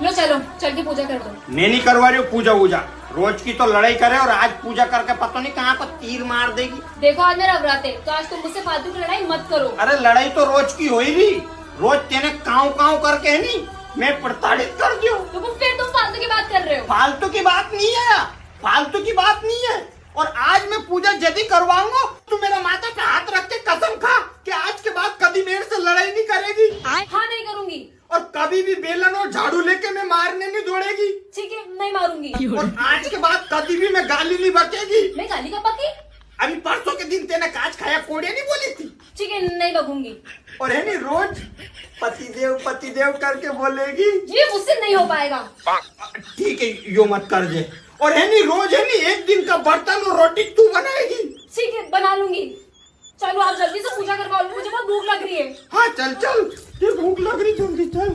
Low चलो, चल के पूजा कर दो। मैं नहीं करवा रही हूँ पूजा वूजा। रोज की तो लड़ाई करे और आज पूजा करके पता नहीं कहाँ पर तीर मार देगी। देखो आज मेरा व्रत है, तो आज तुम मुझसे फालतू की लड़ाई मत करो। अरे लड़ाई तो रोज की हो ही रही। रोज तेने काव काव करके है नहीं मैं प्रताड़ित कर दियो। तो फिर तुम फालतू की बात कर रहे हो। फालतू की बात नहीं है, फालतू की बात नहीं है। और आज मैं पूजा यदि करवाऊंगा तो मेरा माथा पे हाथ रख के कसम खा कि आज के बाद कभी मेरे से लड़ाई नहीं करेगी। हाँ नहीं करूंगी। और कभी भी बेलन और झाड़ू लेके मैं मारने नहीं दौड़ेगी। ठीक है, नहीं मारूंगी। और आज के बाद कभी भी मैं गाली नहीं बकेगी। मैं गाली का पकी? अभी परसों के दिन तेने काच खाया कोड़े नहीं बोली थी। ठीक है, नहीं बकूंगी। और है नहीं रोज पति देव करके बोलेगी। ये मुझसे नहीं हो पाएगा। ठीक है, यो मत कर दे। और है नहीं रोज है नहीं एक दिन का बर्तन और रोटी तू बनाएगी। ठीक है, बना लूंगी। चलो आप जल्दी से पूजा करवा लो, मुझे बहुत भूख लग रही है। हाँ चल चल, ये भूख लग रही, जल्दी चल।